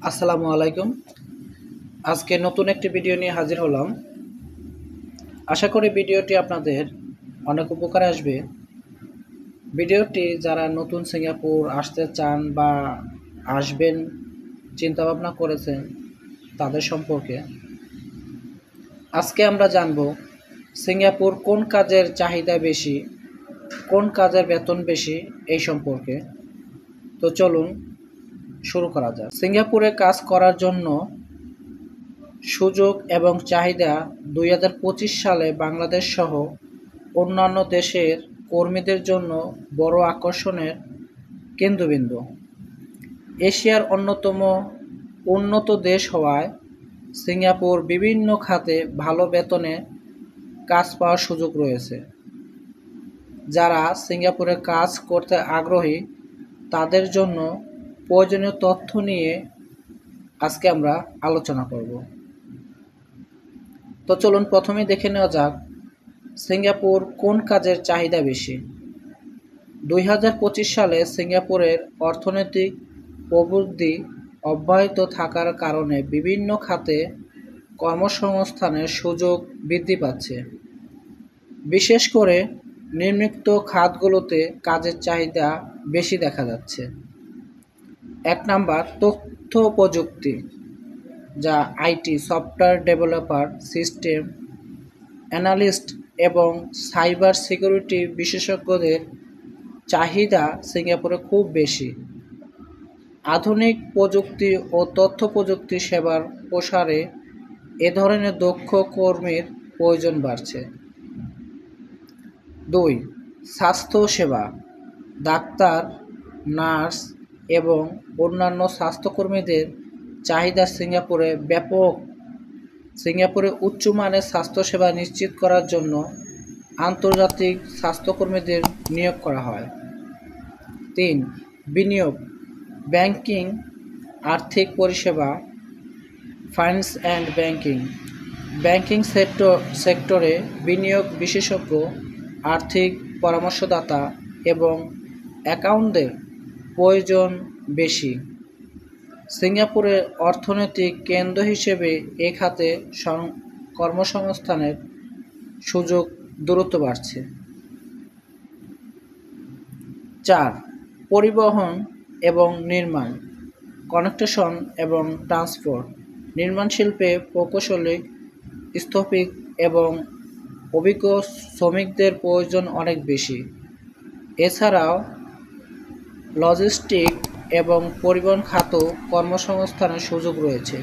আসসালামু আলাইকুম। আজকে নতুন একটি ভিডিও নিয়ে হাজির হলাম। আশা করি ভিডিওটি আপনাদের অনেক উপকারে আসবে। ভিডিওটি যারা নতুন সিঙ্গাপুর আসতে চান বা আসবেন চিন্তাভাবনা করেছেন তাদের সম্পর্কে আজকে আমরা জানব সিঙ্গাপুর কোন কাজের চাহিদা বেশি, কোন কাজের বেতন বেশি এই সম্পর্কে। তো চলুন শুরু করা যাক। সিঙ্গাপুরে কাজ করার জন্য সুযোগ এবং চাহিদা ২০২৫ সালে বাংলাদেশ সহ অন্যান্য দেশের কর্মীদের জন্য বড় আকর্ষণের কেন্দ্রবিন্দু। এশিয়ার অন্যতম উন্নত দেশ হওয়ায় সিঙ্গাপুর বিভিন্ন খাতে ভালো বেতনে কাজ পাওয়ার সুযোগ রয়েছে। যারা সিঙ্গাপুরে কাজ করতে আগ্রহী তাদের জন্য প্রয়োজনীয় তথ্য নিয়ে আজকে আমরা আলোচনা করব। তো চলুন প্রথমে দেখে নেওয়া যাক সিঙ্গাপুর কোন কাজের চাহিদা বেশি। ২০২৫ সালে সিঙ্গাপুরের অর্থনৈতিক প্রবৃদ্ধি অব্যাহত থাকার কারণে বিভিন্ন খাতে কর্মসংস্থানের সুযোগ বৃদ্ধি পাচ্ছে। বিশেষ করে নিম্নোক্ত খাতগুলোতে কাজের চাহিদা বেশি দেখা যাচ্ছে। ১ নাম্বার তথ্য প্রযুক্তি, যা IT, software developer, system analyst এবং সাইবার সিকিউরিটি বিশেষজ্ঞদের চাহিদা সিঙ্গাপুরে খুব বেশি। আধুনিক প্রযুক্তি ও তথ্য প্রযুক্তি সেবার প্রসারে এ ধরনের দক্ষ কর্মীর প্রয়োজন বাড়ছে। ২. স্বাস্থ্যসেবা, ডাক্তার, নার্স এবং অন্যান্য স্বাস্থ্যকর্মীদের চাহিদা সিঙ্গাপুরে ব্যাপক। সিঙ্গাপুরে উচ্চমানের স্বাস্থ্যসেবা নিশ্চিত করার জন্য আন্তর্জাতিক স্বাস্থ্যকর্মীদের নিয়োগ করা হয়। ৩. বিনিয়োগ, ব্যাংকিং, আর্থিক পরিষেবা, ফাইন্যান্স অ্যান্ড ব্যাংকিং। ব্যাংকিং সেক্টরে বিনিয়োগ বিশেষজ্ঞ, আর্থিক পরামর্শদাতা এবং অ্যাকাউন্টদের প্রয়োজন বেশি। সিঙ্গাপুরের অর্থনৈতিক কেন্দ্র হিসেবে এ খাতে কর্মসংস্থানের সুযোগ দ্রুত বাড়ছে। ৪. পরিবহন এবং নির্মাণ, কনেকশন এবং ট্রান্সপোর্ট। নির্মাণ শিল্পে প্রকৌশলী, স্থপতি এবং অভিজ্ঞ শ্রমিকদের প্রয়োজন অনেক বেশি। এছাড়াও লজিস্টিক এবং পরিবহন খাতেও কর্মসংস্থানের সুযোগ রয়েছে।